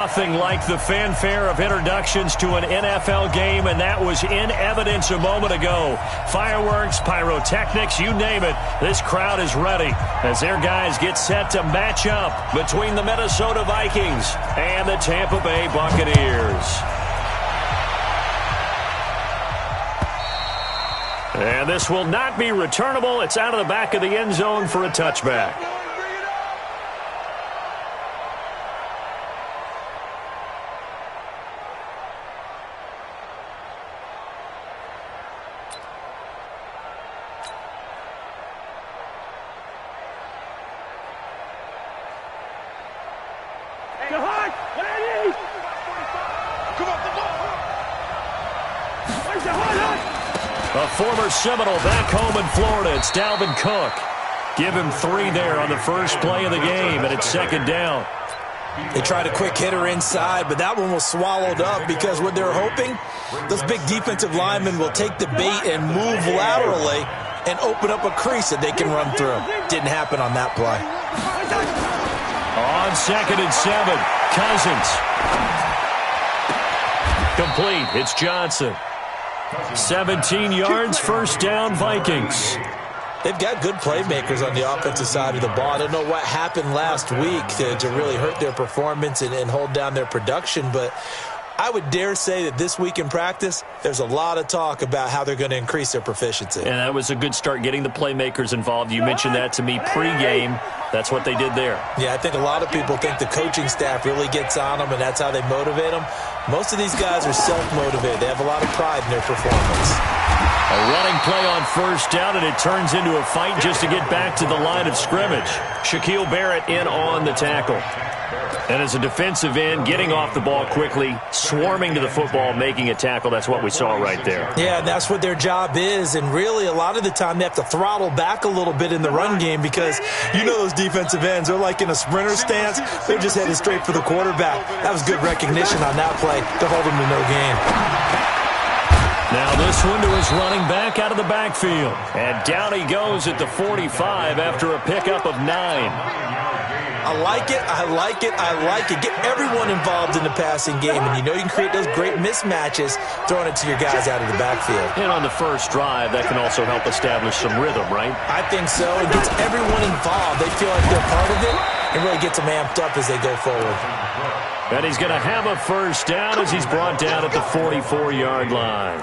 Nothing like the fanfare of introductions to an NFL game, and that was in evidence a moment ago. Fireworks, pyrotechnics, you name it. This crowd is ready as their guys get set to match up between the Minnesota Vikings and the Tampa Bay Buccaneers. And this will not be returnable. It's out of the back of the end zone for a touchback. A former Seminole back home in Florida. It's Dalvin Cook. Give him 3 there on the first play of the game, and it's second down. They tried a quick hitter inside, but that one was swallowed up because what they're hoping, those big defensive linemen will take the bait and move laterally and open up a crease that they can run through. Didn't happen on that play. On 2nd and 7, Cousins. Complete. It's Johnson. 17 yards, first down, Vikings. They've got good playmakers on the offensive side of the ball. I don't know what happened last week to really hurt their performance and hold down their production, but I would dare say that this week in practice, there's a lot of talk about how they're going to increase their proficiency. And that was a good start getting the playmakers involved. You mentioned that to me pregame. That's what they did there. Yeah, I think a lot of people think the coaching staff really gets on them, and that's how they motivate them. Most of these guys are self-motivated. They have a lot of pride in their performance. A running play on first down, and it turns into a fight just to get back to the line of scrimmage. Shaquille Barrett in on the tackle. And as a defensive end, getting off the ball quickly, swarming to the football, making a tackle, that's what we saw right there. Yeah, that's what their job is, and really a lot of the time they have to throttle back a little bit in the run game because you know those defensive ends, they're like in a sprinter stance. They're just headed straight for the quarterback. That was good recognition on that play to hold them to no gain. Now this one to his running back out of the backfield. And down he goes at the 45 after a pickup of 9. I like it, I like it, I like it. Get everyone involved in the passing game, and you know you can create those great mismatches throwing it to your guys out of the backfield. And on the first drive, that can also help establish some rhythm, right? I think so. It gets everyone involved. They feel like they're part of it and really gets them amped up as they go forward. And he's going to have a first down as he's brought down at the 44-yard line.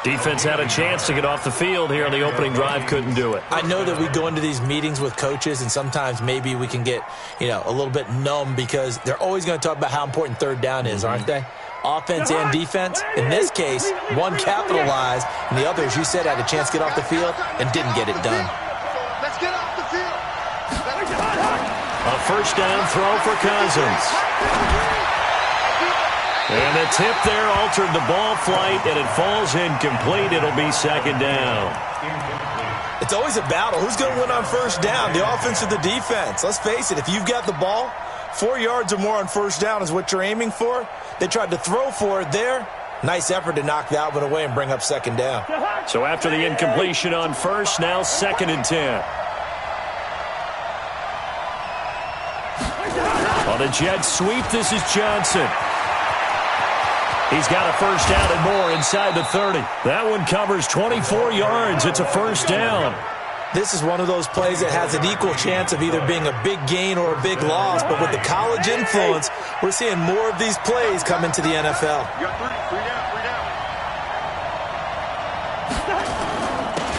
Defense had a chance to get off the field here on the opening drive, couldn't do it. I know that we go into these meetings with coaches, and sometimes maybe we can get, a little bit numb because they're always going to talk about how important third down is, aren't they? Offense and defense. In this case, one capitalized, and the other, as you said, had a chance to get off the field and didn't get it done. Let's get off the field. A first down throw for Cousins. And the tip there altered the ball flight, and it falls incomplete. It'll be second down. It's always a battle. Who's going to win on first down, the offense or the defense? Let's face it, if you've got the ball, 4 yards or more on first down is what you're aiming for. They tried to throw for it there. Nice effort to knock that one away and bring up second down. So after the incompletion on first, now 2nd and 10. On a jet sweep, this is Johnson. He's got a first down and more inside the 30. That one covers 24 yards. It's a first down. This is one of those plays that has an equal chance of either being a big gain or a big loss. But with the college influence, we're seeing more of these plays come into the NFL.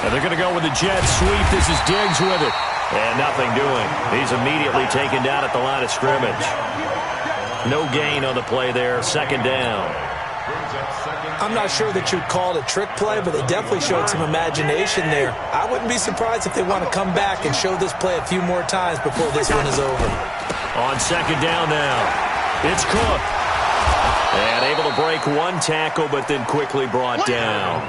And they're going to go with a jet sweep. This is Diggs with it. And nothing doing. He's immediately taken down at the line of scrimmage. No gain on the play there. Second down. I'm not sure that you'd call it a trick play, but they definitely showed some imagination there. I wouldn't be surprised if they want to come back and show this play a few more times before this one is over. On second down now, it's Cook. And able to break one tackle, but then quickly brought down.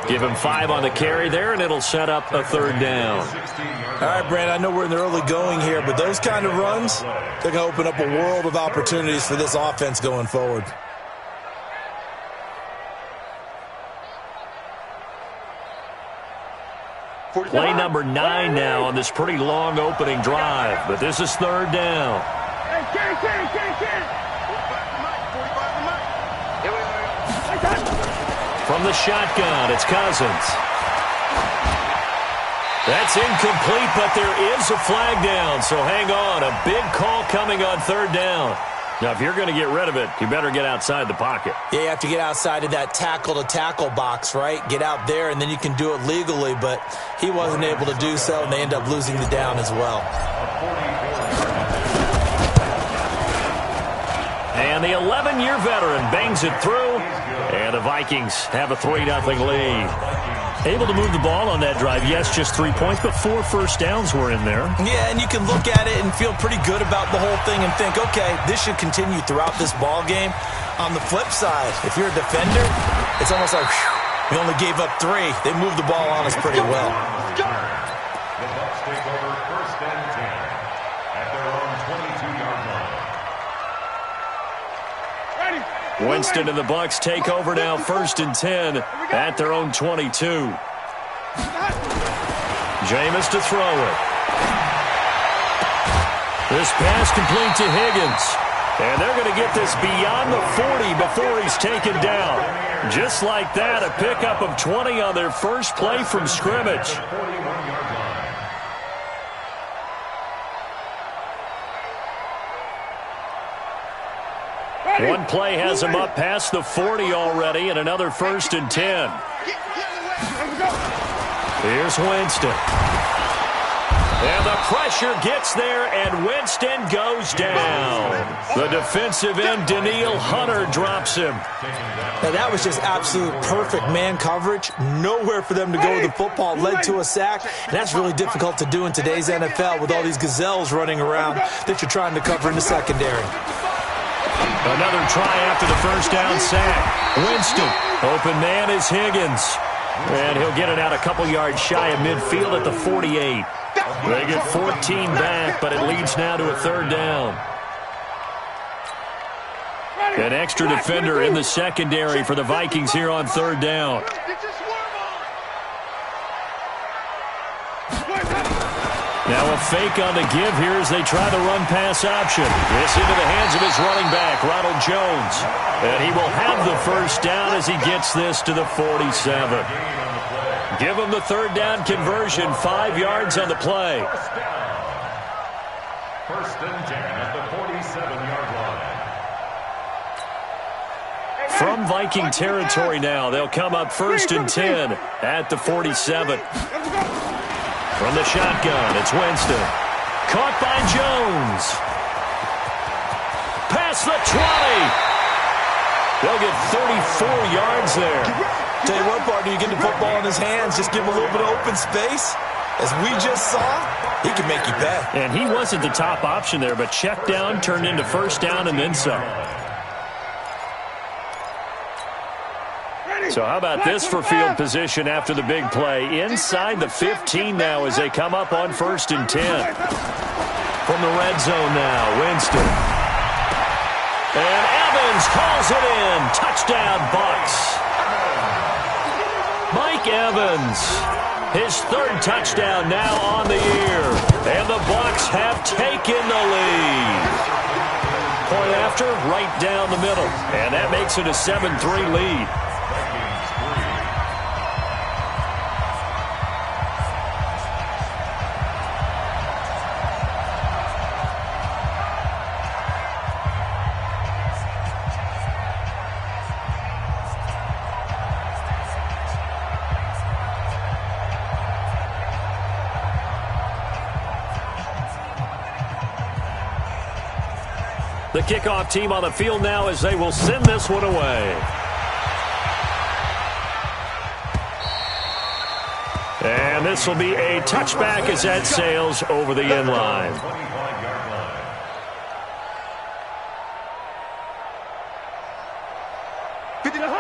Give him 5 on the carry there, and it'll set up a third down. All right, Brandon, I know we're in the early going here, but those kind of runs, they're going to open up a world of opportunities for this offense going forward. Play number 9 now on this pretty long opening drive, but this is third down. From the shotgun, it's Cousins. That's incomplete, but there is a flag down, so hang on. A big call coming on third down. Now, if you're going to get rid of it, you better get outside the pocket. Yeah, you have to get outside of that tackle-to-tackle box, right? Get out there, and then you can do it legally, but he wasn't able to do so, and they end up losing the down as well. And the 11-year veteran bangs it through, and the Vikings have a 3-0 lead. Able to move the ball on that drive. Yes, just 3 points, but 4 first downs were in there. Yeah, and you can look at it and feel pretty good about the whole thing and think, okay, this should continue throughout this ball game. On the flip side, if you're a defender, it's almost like, whew, we only gave up 3. They moved the ball on us pretty well. The Bucs take over first and 10 at their own 22-yard line. Winston and the Bucs take over now, first and 10 at their own 22. Jameis to throw it. This pass complete to Higgins. And they're going to get this beyond the 40 before he's taken down. Just like that, a pickup of 20 on their first play from scrimmage. One play has him up past the 40 already, and another first and 10. Here's Winston. And the pressure gets there, and Winston goes down. The defensive end, Danielle Hunter, drops him. Now, that was just absolute perfect man coverage. Nowhere for them to go with the football. Led to a sack, and that's really difficult to do in today's NFL with all these gazelles running around that you're trying to cover in the secondary. Another try after the first down sack. Winston, open man is Higgins. And he'll get it out a couple yards shy of midfield at the 48. They get 14 back, but it leads now to a third down. An extra defender in the secondary for the Vikings here on third down. Now a fake on the give here as they try the run-pass option. This into the hands of his running back, Ronald Jones. And he will have the first down as he gets this to the 47. Give him the third down conversion, 5 yards on the play. First and 10 at the 47-yard line. From Viking territory now, they'll come up first and 10 at the 47. From the shotgun, it's Winston. Caught by Jones. Past the 20. They'll get 34 yards there. Tell you what, partner, you get the football in his hands, just give him a little bit of open space. As we just saw, he can make you pay. And he wasn't the top option there, but check down turned into first down and then some. So how about this for field position after the big play? Inside the 15 now as they come up on first and 10. From the red zone now, Winston. And Evans calls it in. Touchdown, Bucs. Mike Evans, his third touchdown now on the year. And the Bucs have taken the lead. Point after, right down the middle. And that makes it a 7-3 lead. The kickoff team on the field now as they will send this one away. And this will be a touchback as that sails over the end line.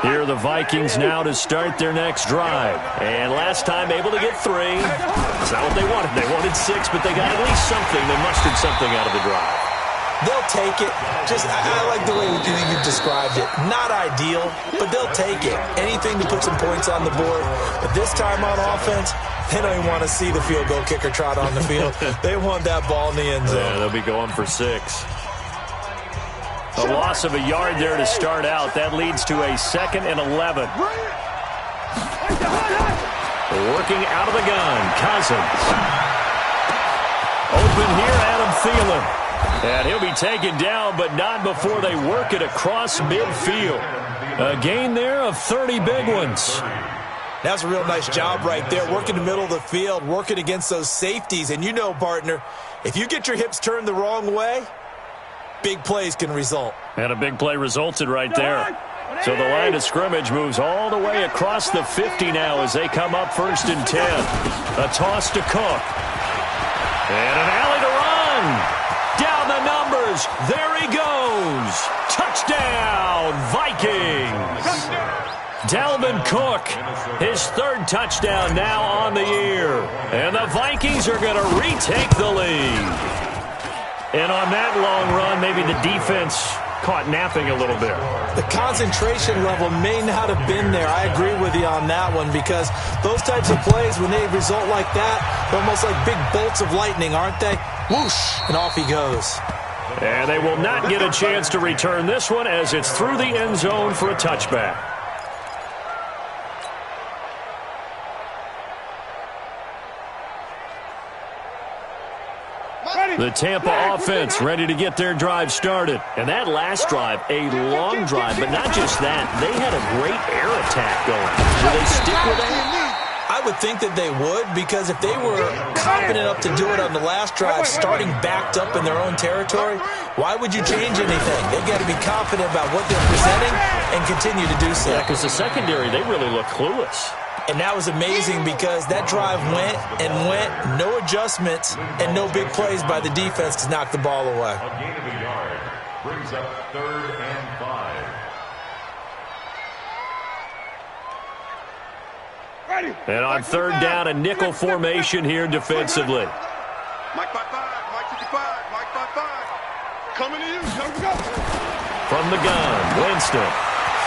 Here are the Vikings now to start their next drive. And last time able to get 3. That's not what they wanted. They wanted 6, but they got at least something. They mustered something out of the drive. They'll take it. I like the way you described it. Not ideal, but they'll take it. Anything to put some points on the board. But this time on offense, they don't even want to see the field goal kicker trot on the field. They want that ball in the end zone. Yeah, they'll be going for 6. A loss of a yard there to start out. That leads to a 2nd and 11. Working out of the gun, Cousins. Open here, Adam Thielen. And he'll be taken down, but not before they work it across midfield. A gain there of 30 big ones. That's a real nice job right there, working the middle of the field, working against those safeties. And you know, partner, if you get your hips turned the wrong way, big plays can result. And a big play resulted right there. So the line of scrimmage moves all the way across the 50 now as they come up 1st and 10. A toss to Cook. And an alley to run. Down the numbers. There he goes. Touchdown, Vikings. Dalvin Cook, his 3rd touchdown now on the year. And the Vikings are going to retake the lead. And on that long run, maybe the defense caught napping a little bit. The concentration level may not have been there. I agree with you on that one, because those types of plays, when they result like that, they're almost like big bolts of lightning, aren't they? Whoosh, and off he goes. And they will not get a chance to return this one as it's through the end zone for a touchback. The Tampa offense ready to get their drive started. And that last drive, a long drive, but not just that. They had a great air attack going. Will they stick with that? I would think that they would, because if they were confident enough to do it on the last drive, starting backed up in their own territory, why would you change anything? They've got to be confident about what they're presenting and continue to do so. Yeah, because the secondary, they really look clueless. And that was amazing, because that drive went and went, no adjustments, and no big plays by the defense to knock the ball away. A gain of a yard brings up 3rd and 5. And on 3rd down, a nickel formation here defensively. Mike 5-5, Mike 55, Mike 5-5. Coming to you, go. From the gun, Winston.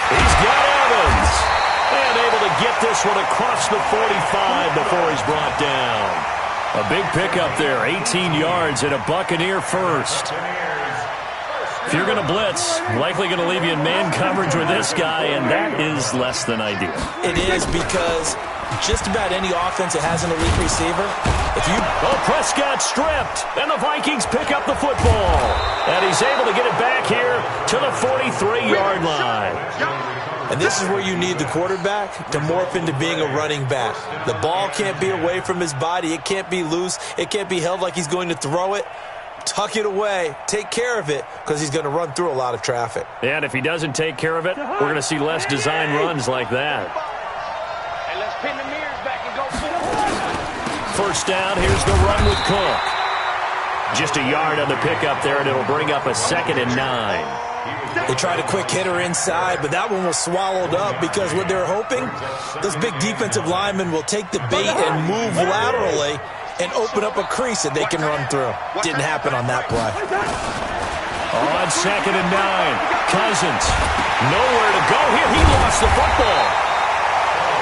He's got Evans. And able to get this one across the 45 before he's brought down. A big pickup there, 18 yards and a Buccaneer first. If you're going to blitz, likely going to leave you in man coverage with this guy, and that is less than ideal. It is, because just about any offense that has an elite receiver, if you... Oh, Prescott stripped, and the Vikings pick up the football. And he's able to get it back here to the 43-yard line. And this is where you need the quarterback to morph into being a running back. The ball can't be away from his body. It can't be loose. It can't be held like he's going to throw it. Tuck it away. Take care of it, because he's going to run through a lot of traffic. And if he doesn't take care of it, we're going to see less design runs like that. And let's pin the mirrors back and go First down, here's the run with Cook. Just a yard on the pickup there, and it'll bring up a 2nd and 9. They tried a quick hitter inside, but that one was swallowed up, because what they're hoping, those big defensive linemen will take the bait and move laterally and open up a crease that they can run through. Didn't happen on that play. On 2nd and 9, Cousins. Nowhere to go here. He lost the football.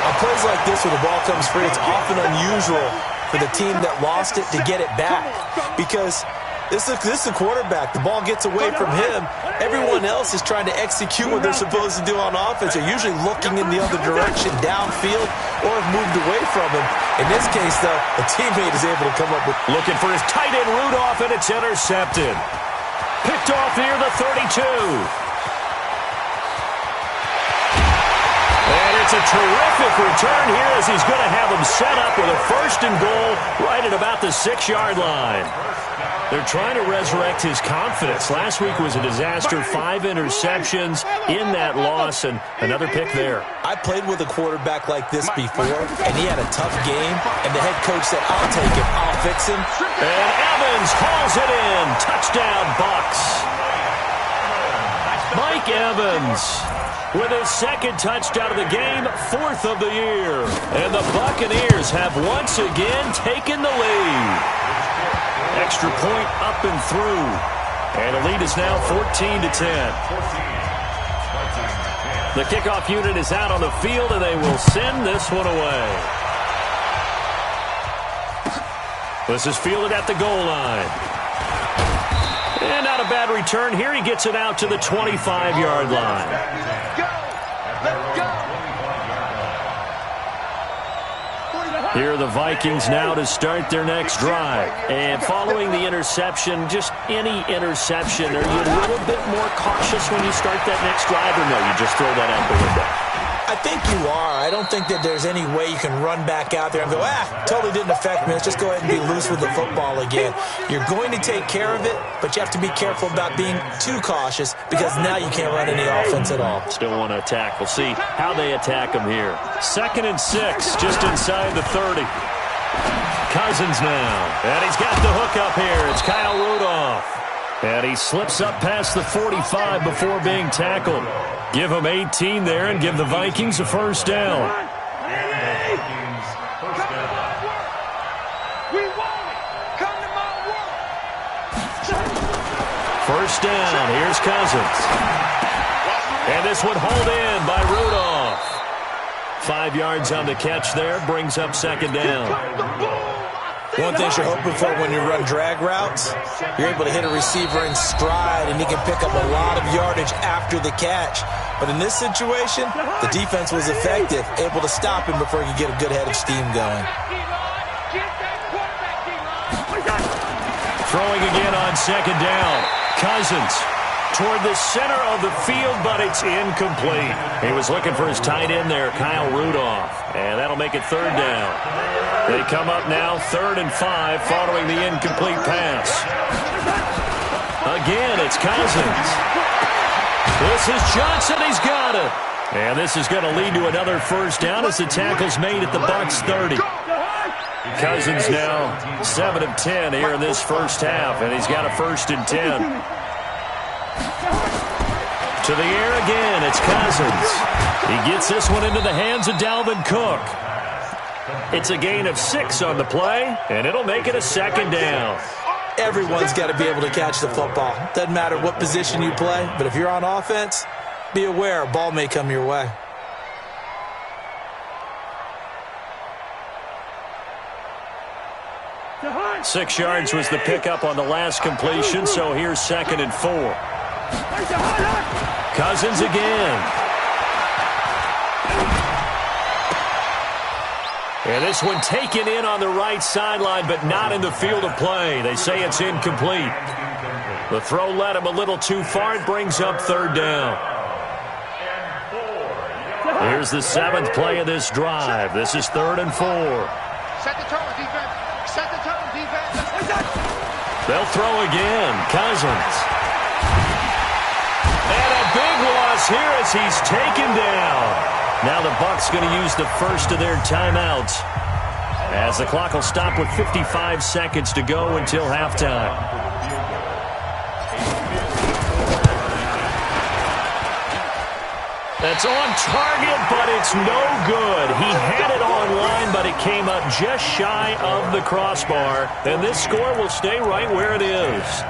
On plays like this where the ball comes free, it's often unusual for the team that lost it to get it back, because this is the quarterback. The ball gets away from him. Everyone else is trying to execute what they're supposed to do on offense. They're usually looking in the other direction, downfield, or have moved away from him. In this case, though, a teammate is able to come up with... Looking for his tight end, Rudolph, and it's intercepted. Picked off near the 32. And it's a terrific return here as he's going to have him set up with a 1st and goal right at about the 6-yard line. They're trying to resurrect his confidence. Last week was a disaster, 5 interceptions in that loss, and another pick there. I played with a quarterback like this before, and he had a tough game, and the head coach said, I'll take him, I'll fix him. And Evans hauls it in. Touchdown, Bucs. Mike Evans with his 2nd touchdown of the game, 4th of the year. And the Buccaneers have once again taken the lead. Extra point up and through. And the lead is now 14-10. The kickoff unit is out on the field, and they will send this one away. This is fielded at the goal line. And not a bad return here. He gets it out to the 25-yard line. Here are the Vikings now to start their next drive. And following the interception, just any interception, are you a little bit more cautious when you start that next drive, or no, you just throw that out the window? I think you are. I don't think that there's any way you can run back out there and go, totally didn't affect me. Let's just go ahead and be loose with the football again. You're going to take care of it, but you have to be careful about being too cautious because now you can't run any offense at all. Still want to attack. We'll see how they attack them here. 2nd and 6, just inside the 30. Cousins now. And he's got the hook up here. It's Kyle Rudolph. And he slips up past the 45 before being tackled. Give him 18 there and give the Vikings a first down. First down. Here's Cousins. And this one hauled in by Rudolph. 5 yards on the catch there. Brings up 2nd down. One thing you're hoping for when you run drag routes, you're able to hit a receiver in stride, and he can pick up a lot of yardage after the catch. But in this situation, the defense was effective, able to stop him before he could get a good head of steam going. Throwing again on 2nd down. Cousins toward the center of the field, but it's incomplete. He was looking for his tight end there, Kyle Rudolph, and that'll make it 3rd down. They come up now 3rd and 5 following the incomplete pass. Again, it's Cousins. This is Johnson. He's got it. And this is going to lead to another first down as the tackle's made at the Bucs 30. Cousins now 7 of 10 here in this first half, and he's got a 1st and 10. To the air again, it's Cousins. He gets this one into the hands of Dalvin Cook. It's a gain of 6 on the play, and it'll make it a 2nd down. Everyone's got to be able to catch the football. Doesn't matter what position you play, but if you're on offense, be aware a ball may come your way. Six yards was the pickup on the last completion, so here's 2nd and 4. Cousins again. And this one taken in on the right sideline, but not in the field of play. They say it's incomplete. The throw led him a little too far. It brings up 3rd down. Here's the 7th play of this drive. This is 3rd and 4. Set the tone, defense. Set the tone, defense. They'll throw again. Cousins. And a big loss here as he's taken down. Now the Bucs going to use the first of their timeouts as the clock will stop with 55 seconds to go until halftime. That's on target, but it's no good. He had it on line, but it came up just shy of the crossbar. And this score will stay right where it is.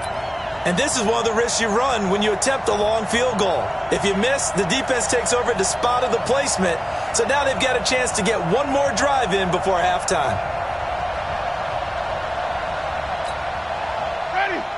And this is one of the risks you run when you attempt a long field goal. If you miss, the defense takes over at the spot of the placement. So now they've got a chance to get one more drive in before halftime.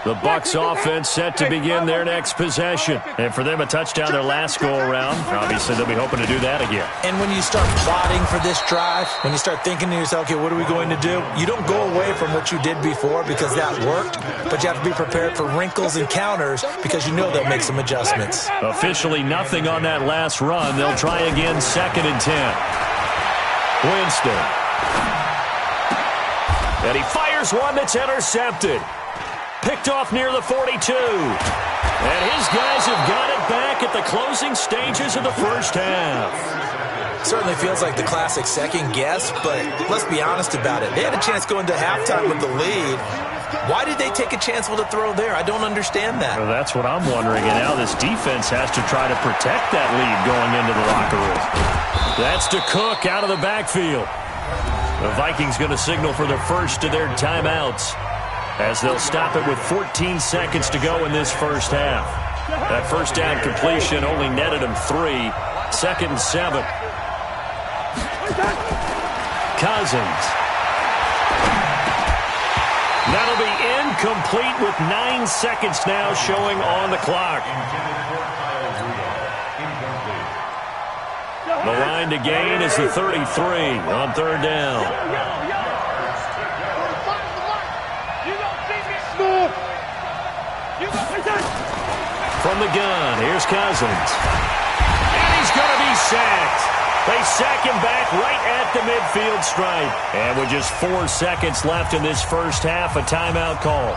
The Bucs offense set to begin their next possession. And for them, a touchdown their last go-around. Obviously, they'll be hoping to do that again. And when you start plotting for this drive, when you start thinking to yourself, okay, what are we going to do? You don't go away from what you did before because that worked, but you have to be prepared for wrinkles and counters because you know they'll make some adjustments. Officially nothing on that last run. They'll try again 2nd and 10. Winston. And he fires one that's intercepted. Picked off near the 42. And his guys have got it back at the closing stages of the first half. Certainly feels like the classic second guess, but let's be honest about it. They had a chance going to halftime with the lead. Why did they take a chance with a throw there? I don't understand that. Well, that's what I'm wondering. And now this defense has to try to protect that lead going into the locker room. That's to Cook out of the backfield. The Vikings going to signal for the first of their timeouts, as they'll stop it with 14 seconds to go in this first half. That first down completion only netted him 3. 2nd and 7. Cousins. That'll be incomplete with 9 seconds now showing on the clock. The line line to gain is the 33 on third down. From the gun, here's Cousins. And he's going to be sacked. They sack him back right at the midfield stripe. And with just 4 seconds left in this first half, a timeout call.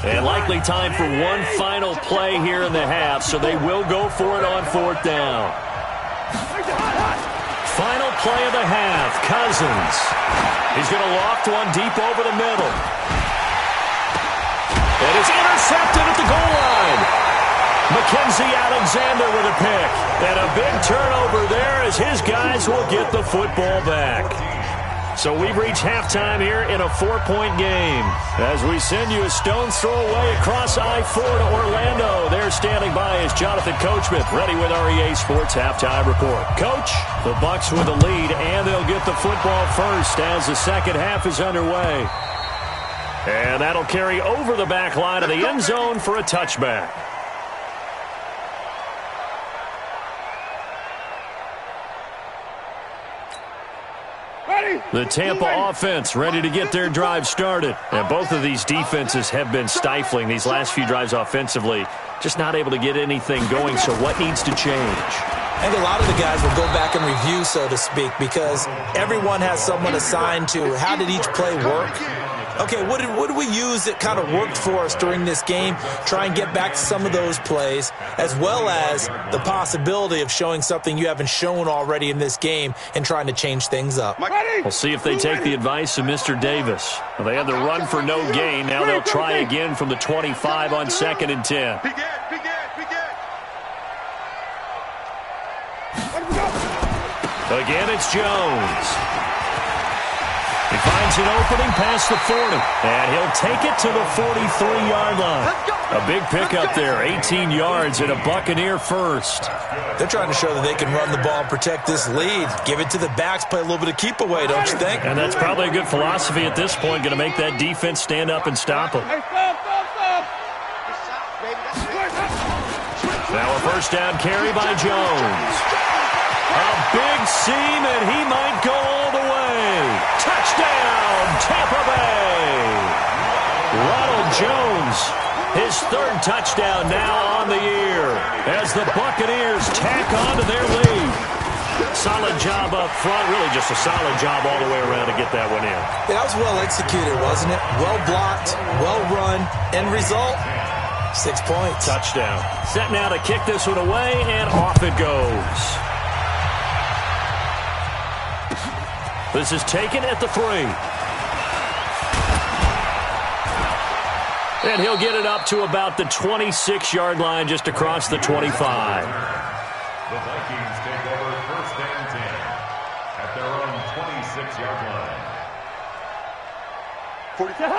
And likely time for one final play here in the half, so they will go for it on fourth down. Final play of the half, Cousins. He's going to loft one deep over the middle. It is intercepted at the goal line. Mackenzie Alexander with a pick. And a big turnover there as his guys will get the football back. So we've reached halftime here in a 4-point game. As we send you a stone's throw away across I-4 to Orlando. There standing by is Jonathan Coachman, ready with REA Sports Halftime Report. Coach, the Bucs with the lead, and they'll get the football first as the second half is underway. And that'll carry over the back line of the end zone for a touchback. The Tampa offense ready to get their drive started. And both of these defenses have been stifling these last few drives offensively. Just not able to get anything going, so what needs to change? I think a lot of the guys will go back and review, so to speak, because everyone has someone assigned to how did each play work. Okay, what did we use that kind of worked for us during this game? Try and get back to some of those plays, as well as the possibility of showing something you haven't shown already in this game and trying to change things up. We'll see if they take the advice of Mr. Davis. Well, they had the run for no gain. Now they'll try again from the 25 on 2nd and 10. Again, it's Jones. He finds an opening past the 40, and he'll take it to the 43-yard line. A big pickup there, 18 yards and a Buccaneer first. They're trying to show that they can run the ball and protect this lead. Give it to the backs, play a little bit of keep away, don't you think? And that's probably a good philosophy at this point, going to make that defense stand up and stop them. Now a first down carry by Jones. A big seam, and he might go all the way. Touchdown, Tampa Bay. Ronald Jones, his third touchdown now on the year as the Buccaneers tack on to their lead. Solid job up front, really just a solid job all the way around to get that one in. That was well executed, wasn't it? Well blocked, well run, end result, 6 points. Touchdown. Set now to kick this one away, and off it goes. This is taken at the 3. And he'll get it up to about the 26-yard line just across the 25. The Vikings take over 1st and 10 at their own 26-yard line.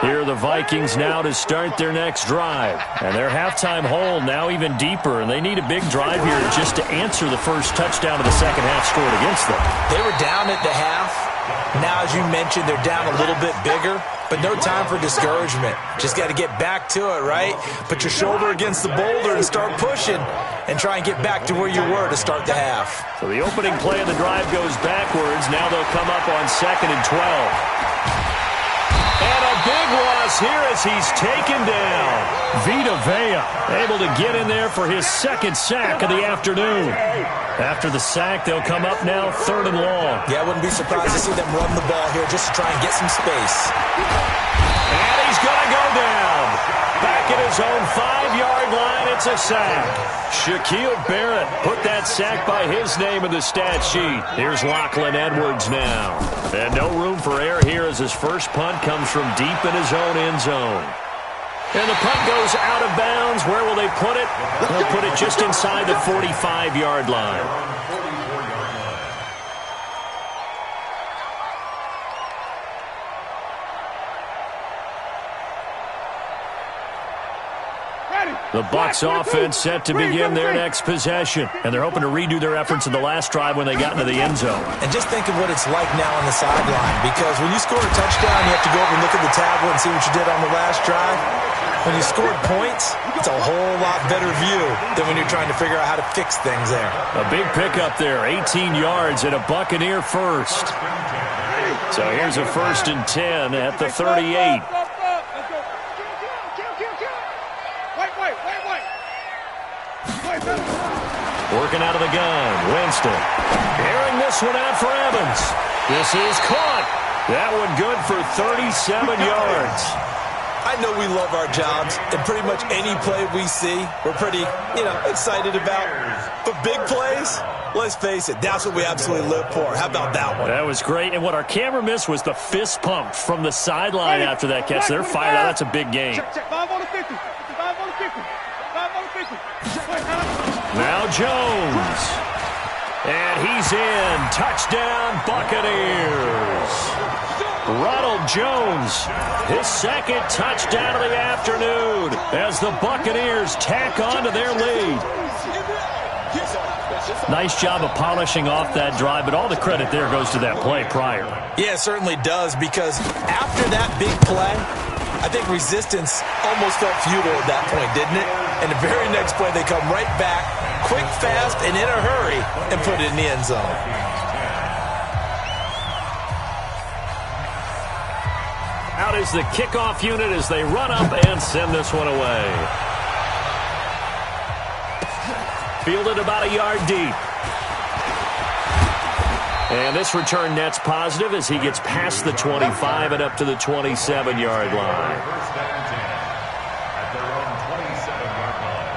Here are the Vikings now to start their next drive. And their halftime hole now even deeper, and they need a big drive here just to answer the first touchdown of the second half scored against them. They were down at the half. Now, as you mentioned, they're down a little bit bigger, but no time for discouragement. Just got to get back to it, right? Put your shoulder against the boulder and start pushing and try and get back to where you were to start the half. So the opening play of the drive goes backwards. Now they'll come up on 2nd and 12. And a big loss here as he's taken down. Vita Vea able to get in there for his second sack of the afternoon. After the sack, they'll come up now 3rd and long. Yeah, I wouldn't be surprised to see them run the ball here just to try and get some space. And he's going to go down. Back at his own 5-yard line, it's a sack. Shaquille Barrett put that sack by his name in the stat sheet. Here's Lachlan Edwards now. And no room for error here as his first punt comes from deep in his own end zone. And the punt goes out of bounds. Where will they put it? They'll put it just inside the 45-yard line. The Bucs offense set to begin their next possession. And they're hoping to redo their efforts in the last drive when they got into the end zone. And just think of what it's like now on the sideline. Because when you score a touchdown, you have to go over and look at the tablet and see what you did on the last drive. when you scored points, it's a whole lot better view than when you're trying to figure out how to fix things there. A big pickup there, 18 yards and a Buccaneer first. So here's a 1st and 10 at the 38. Working out of the gun, Winston. Airing this one out for Evans. This is caught. That one good for 37 yards. I know we love our jobs, and pretty much any play we see, we're pretty, excited about. But big plays, let's face it, that's what we absolutely live for. How about that one? That was great. And what our camera missed was the fist pump from the sideline after that catch. They're fired out. That's a big game. Now Jones. And he's in. Touchdown, Buccaneers. Ronald Jones, his second touchdown of the afternoon as the Buccaneers tack on to their lead. Nice job of polishing off that drive, but all the credit there goes to that play prior. Yeah, it certainly does, because after that big play, I think resistance almost felt futile at that point, didn't it? And the very next play, they come right back, quick, fast, and in a hurry, and put it in the end zone. Out is the kickoff unit as they run up and send this one away. Fielded about a yard deep. And this return net's positive as he gets past the 25 and up to the 27-yard line. First and 10 at their own 27-yard line.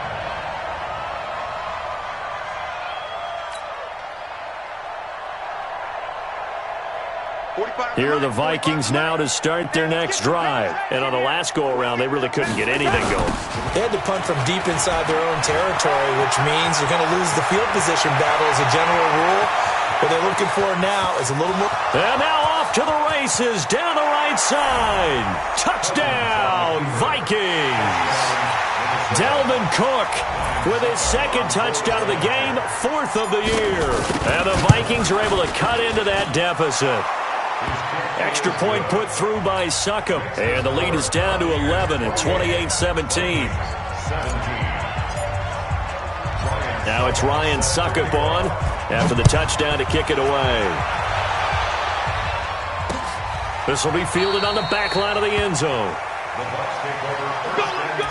Here are the Vikings now to start their next drive. And on the last go-around, they really couldn't get anything going. They had to punt from deep inside their own territory, which means you're going to lose the field position battle as a general rule. What they're looking for now is a little more. And now off to the races down the right side. Touchdown, Vikings. Dalvin Cook with his second touchdown of the game, 4th of the year. And the Vikings are able to cut into that deficit. Extra point put through by Succop. And the lead is down to 11 at 28-17. Now it's Ryan Succop on after the touchdown to kick it away. This will be fielded on the back line of the end zone. The Bucs take over first and 10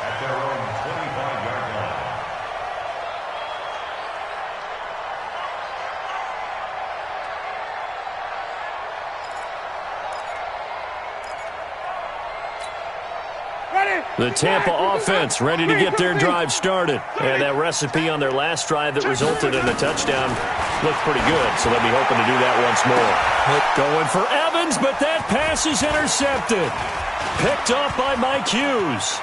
at their own 25-yard line. The Tampa offense ready to get their drive started. And that recipe on their last drive that resulted in a touchdown looked pretty good, so they'll be hoping to do that once more. Going for Evans, but that pass is intercepted. Picked off by Mike Hughes.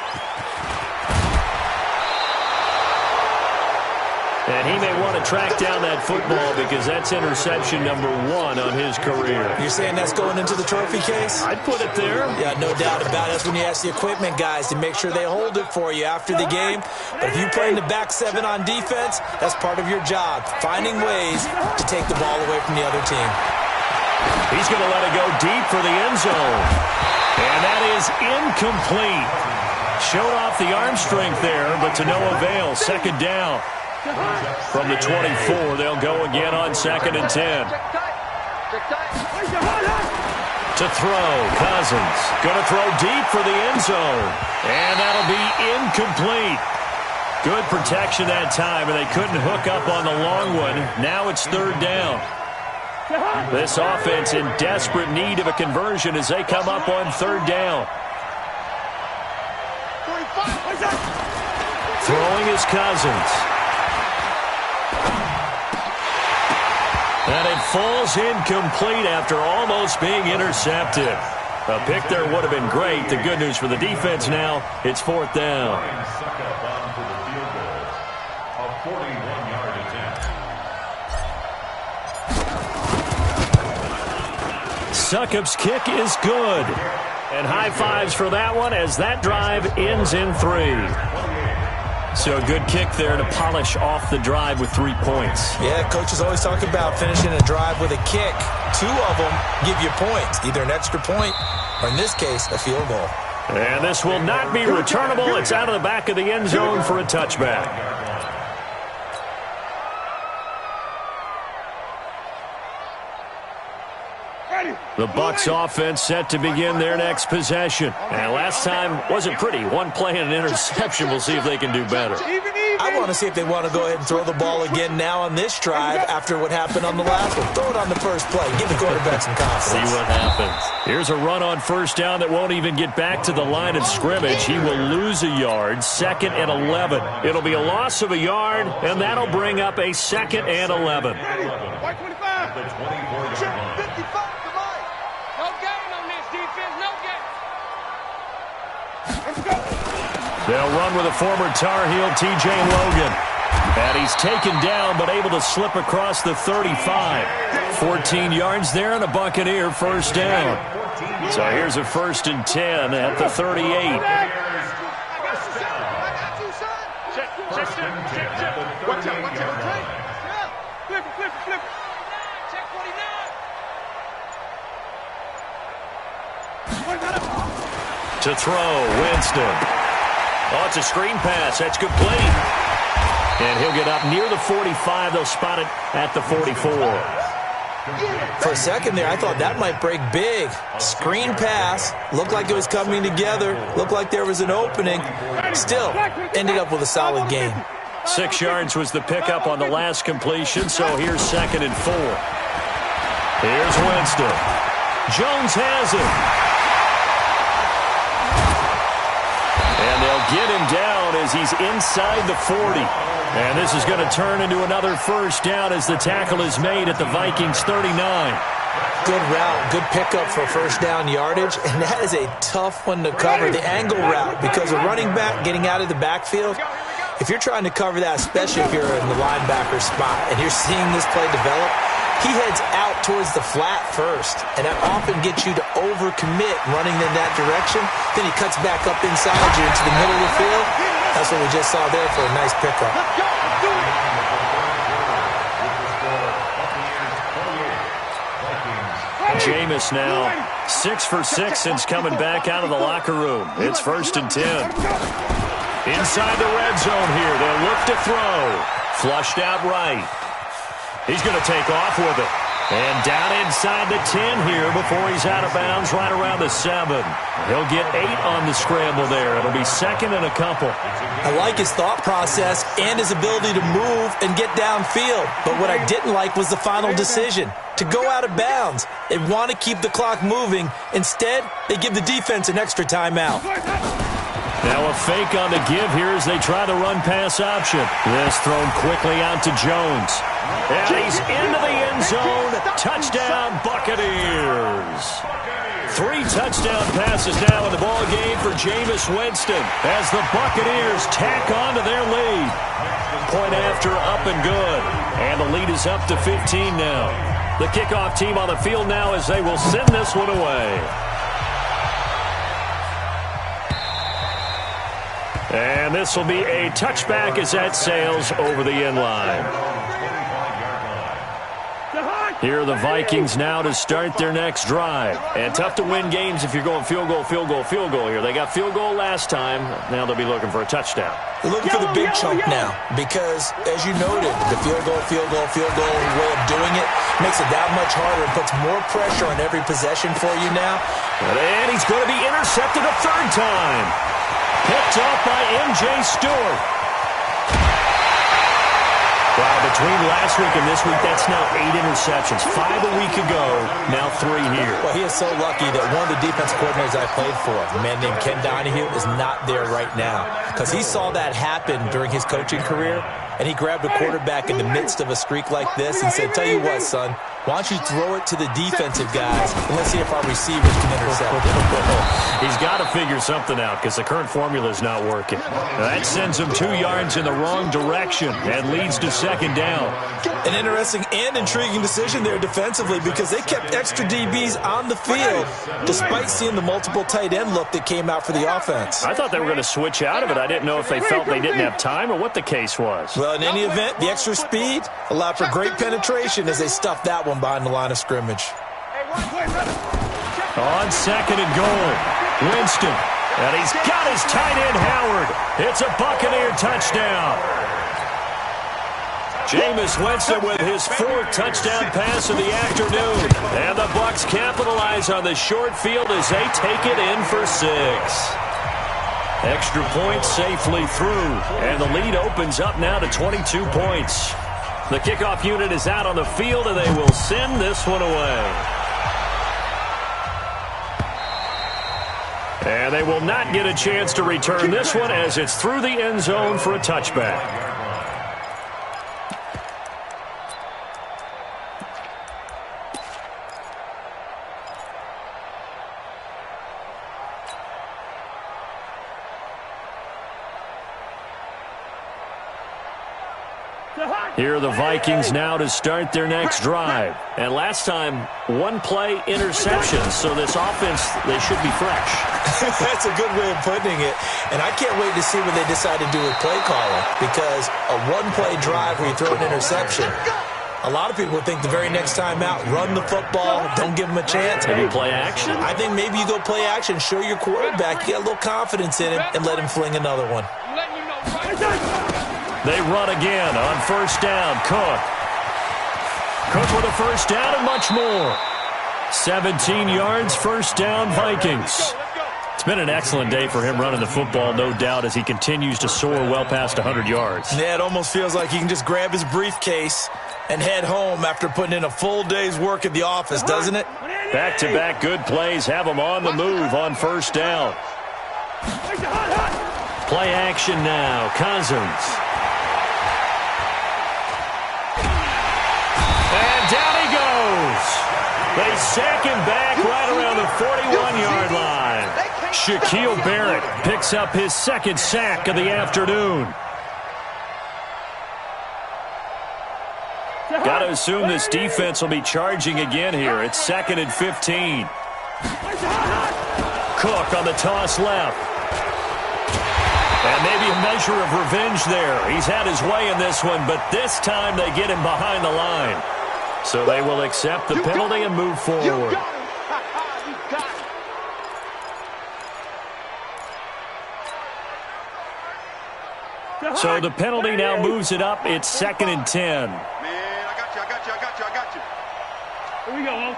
And he may want to track down that football because that's interception number 1 on his career. You're saying that's going into the trophy case? I'd put it there. Yeah, no doubt about it. That's when you ask the equipment guys to make sure they hold it for you after the game. But if you play in the back 7 on defense, that's part of your job, finding ways to take the ball away from the other team. He's going to let it go deep for the end zone. And that is incomplete. Showed off the arm strength there, but to no avail. Second down. From the 24, they'll go again on 2nd and 10. To throw, Cousins. Going to throw deep for the end zone. And that'll be incomplete. Good protection that time, and they couldn't hook up on the long one. Now it's 3rd down. This offense in desperate need of a conversion as they come up on 3rd down. Throwing is Cousins. And it falls incomplete after almost being intercepted. A pick there would have been great. The good news for the defense now, it's 4th down. Succop on for the field goal. A 41-yard attempt. Succop's kick is good. And high fives for that one as that drive ends in 3. So a good kick there to polish off the drive with 3 points. Yeah, coaches always talk about finishing a drive with a kick. 2 of them give you points, either an extra point or, in this case, a field goal. And this will not be returnable. It's out of the back of the end zone for a touchback. The Bucs offense set to begin their next possession. And last time wasn't pretty. One play and an interception. We'll see if they can do better. I want to see if they want to go ahead and throw the ball again now on this drive after what happened on the last one. Throw it on the first play. Give the quarterback some confidence. See what happens. Here's a run on first down that won't even get back to the line of scrimmage. He will lose a yard. 2nd and 11. It'll be a loss of a yard, and that'll bring up a 2nd and 11. White 25. The 24-yard line. 55. They'll run with a former Tar Heel, T.J. Logan. And he's taken down, but able to slip across the 35. 14 yards there and a Buccaneer first down. So here's a 1st and 10 at the 38. Watch out. Flip it. Check 49. To throw, Winston. Oh, it's a screen pass. That's complete. And he'll get up near the 45. They'll spot it at the 44. For a second there, I thought that might break big. Screen pass. Looked like it was coming together. Looked like there was an opening. Still, ended up with a solid game. 6 yards was the pickup on the last completion, so here's 2nd and 4. Here's Winston. Jones has it. And they'll get him down as he's inside the 40. And this is going to turn into another first down as the tackle is made at the Vikings 39. Good route, good pickup for first down yardage, and that is a tough one to cover, the angle route, because a running back getting out of the backfield, if you're trying to cover that, especially if you're in the linebacker spot and you're seeing this play develop, he heads out towards the flat first, and that often gets you to overcommit running in that direction. Then he cuts back up inside you into the middle of the field. That's what we just saw there for a nice pickup. Jameis now 6 for 6 since coming back out of the locker room. It's 1st and 10. Inside the red zone here. They'll look to throw. Flushed out right. He's going to take off with it. And down inside the 10 here before he's out of bounds right around the 7. He'll get 8 on the scramble there. It'll be 2nd and a couple. I like his thought process and his ability to move and get downfield. But what I didn't like was the final decision, to go out of bounds. They want to keep the clock moving. Instead, they give the defense an extra timeout. Now a fake on the give here as they try the run-pass option. This thrown quickly out to Jones. And he's into the end zone. Touchdown, Buccaneers. 3 touchdown passes now in the ball game for Jameis Winston as the Buccaneers tack on to their lead. Point after up and good. And the lead is up to 15 now. The kickoff team on the field now as they will send this one away. And this will be a touchback as that sails over the end line. Here are the Vikings now to start their next drive. And tough to win games if you're going field goal here. They got field goal last time. Now they'll be looking for a touchdown. They're looking for the big chunk now because, as you noted, the field goal way of doing it makes it that much harder and puts more pressure on every possession for you now. And he's going to be intercepted a 3rd time. Picked off by M.J. Stewart. Wow, between last week and this week, that's now 8 interceptions. 5 a week ago, now 3 here. Well, he is so lucky that one of the defense coordinators I played for, a man named Ken Donahue, is not there right now. Because he saw that happen during his coaching career, and he grabbed a quarterback in the midst of a streak like this and said, tell you what, son, why don't you throw it to the defensive guys, and let's see if our receivers can intercept it. He's got to figure something out because the current formula is not working. Now that sends him 2 yards in the wrong direction and leads to 2nd down. An interesting and intriguing decision there defensively because they kept extra DBs on the field despite seeing the multiple tight end look that came out for the offense. I thought they were going to switch out of it. I didn't know if they felt they didn't have time or what the case was. Well, in any event, the extra speed allowed for great penetration as they stuffed that one behind the line of scrimmage. On 2nd and goal, Winston And he's got his tight end, Howard. It's a Buccaneer touchdown. Jameis Winston with his 4th touchdown pass of the afternoon. And the Bucs capitalize on the short field as they take it in for 6. Extra point safely through. And the lead opens up now to 22 points. The kickoff unit is out on the field, and they will send this one away. And they will not get a chance to return this one as it's through the end zone for a touchback. Here are the Vikings now to start their next drive. And last time, 1-play interception. So this offense, they should be fresh. That's a good way of putting it. And I can't wait to see what they decide to do with play calling. Because a 1-play drive where you throw an interception, a lot of people think the very next time out, run the football, don't give them a chance. Maybe play action? I think maybe you go play action, show your quarterback, you get a little confidence in him, and let him fling another one. They run again on first down. Cook with a first down and much more. 17 yards, first down, Vikings. It's been an excellent day for him running the football, no doubt, as he continues to soar well past 100 yards. Yeah, it almost feels like he can just grab his briefcase and head home after putting in a full day's work at the office, doesn't it? Back-to-back good plays have him on the move on first down. Play action now. Cousins. And down he goes. They sack him back right around the 41-yard line. Shaquille Barrett picks up his 2nd sack of the afternoon. Got to assume this defense will be charging again here. It's 2nd and 15. Cook on the toss left. And maybe a measure of revenge there. He's had his way in this one, but this time they get him behind the line. So they will accept the penalty and move forward. So the penalty now moves it up. It's 2nd and 10. Man, I got you. Here we go.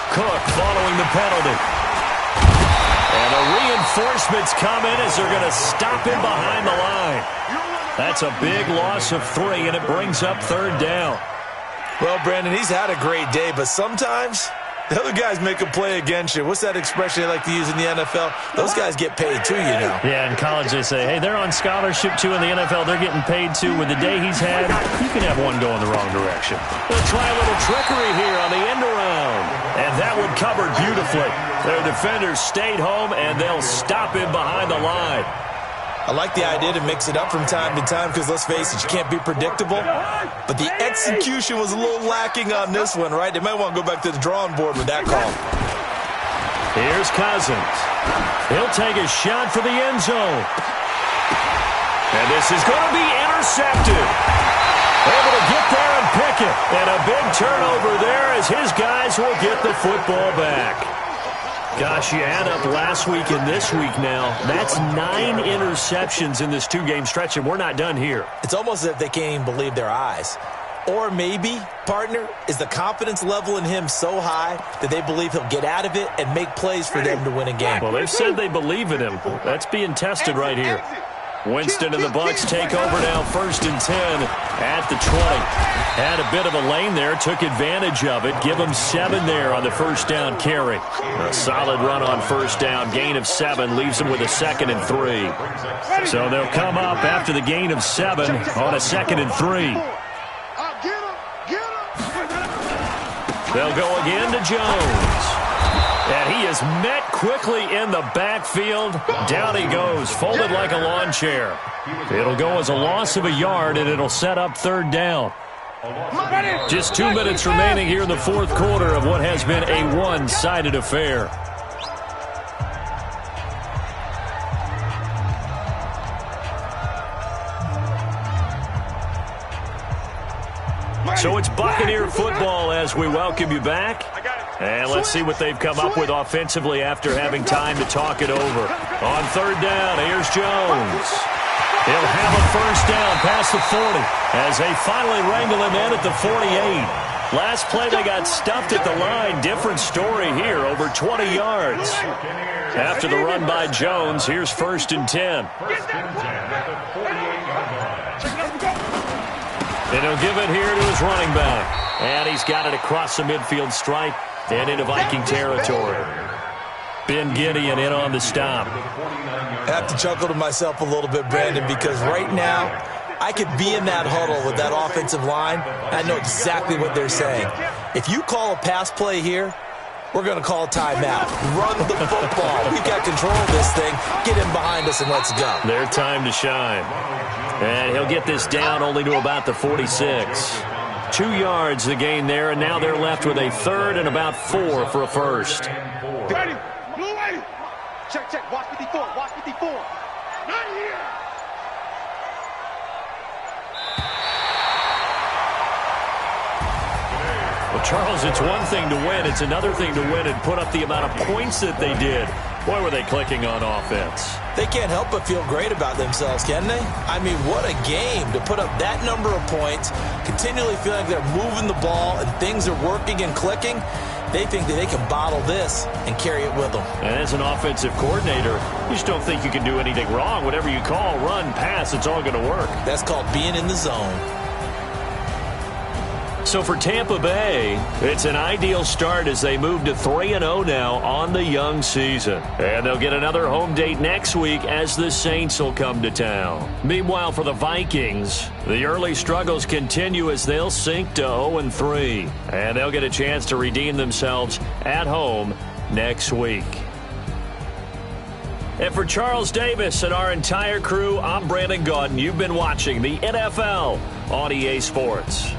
Cook following the penalty. And the reinforcements come in as they're going to stop him behind the line. That's a big loss of 3, and it brings up 3rd down. Well, Brandon, he's had a great day, but sometimes the other guys make a play against you. What's that expression they like to use in the NFL? Those guys get paid too, you know. Yeah, in college they say, hey, they're on scholarship too. In the NFL, they're getting paid too. With the day he's had, you can have one go in the wrong direction. They'll try a little trickery here on the end around. And that one covered beautifully. Their defenders stayed home, and they'll stop him behind the line. I like the idea to mix it up from time to time because, let's face it, you can't be predictable. But the execution was a little lacking on this one, right? They might want to go back to the drawing board with that call. Here's Cousins. He'll take a shot for the end zone. And this is going to be intercepted. Able to get there and pick it. And a big turnover there as his guys will get the football back. Gosh, you add up last week and this week now. That's 9 interceptions in this 2-game stretch, and we're not done here. It's almost as if they can't even believe their eyes. Or maybe, partner, is the confidence level in him so high that they believe he'll get out of it and make plays for them to win a game. Well, they've said they believe in him. That's being tested right here. Winston and the Bucs take over now, 1st and 10 at the 20. Had a bit of a lane there, took advantage of it. Give them 7 there on the first down carry. A solid run on first down, gain of 7, leaves them with a 2nd and 3. So they'll come up after the gain of 7 on a 2nd and 3. They'll go again to Jones. And he is met quickly in the backfield. Down he goes, folded like a lawn chair. It'll go as a loss of a yard, and it'll set up 3rd down. Just 2 minutes remaining here in the 4th quarter of what has been a one-sided affair. So it's Buccaneer football as we welcome you back. And let's see what they've come up with offensively after having time to talk it over. On third down, here's Jones. He'll have a first down past the 40 as they finally wrangle him in at the 48. Last play, they got stuffed at the line. Different story here, over 20 yards. After the run by Jones, here's 1st and 10. And he'll give it here to his running back. And he's got it across the midfield stripe and into Viking territory. Ben Gideon in on the stop. I have to chuckle to myself a little bit, Brandon, because right now I could be in that huddle with that offensive line. I know exactly what they're saying. If you call a pass play here, we're going to call a timeout. Run the football. We've got control of this thing. Get in behind us and let's go. Their time to shine. And he'll get this down only to about the 46. 2 yards the gain there, and now they're left with a third and about 4 for a first. Ready. Blue ready. Check, check. Watch 54. Watch 54. Not here. Well, Charles, it's one thing to win. It's another thing to win and put up the amount of points that they did. Boy, were they clicking on offense. They can't help but feel great about themselves, can they? I mean, what a game to put up that number of points, continually feeling like they're moving the ball and things are working and clicking. They think that they can bottle this and carry it with them. And as an offensive coordinator, you just don't think you can do anything wrong. Whatever you call, run, pass, it's all going to work. That's called being in the zone. So for Tampa Bay, it's an ideal start as they move to 3-0 now on the young season. And they'll get another home date next week as the Saints will come to town. Meanwhile, for the Vikings, the early struggles continue as they'll sink to 0-3. And they'll get a chance to redeem themselves at home next week. And for Charles Davis and our entire crew, I'm Brandon Gaudin. You've been watching the NFL on EA Sports.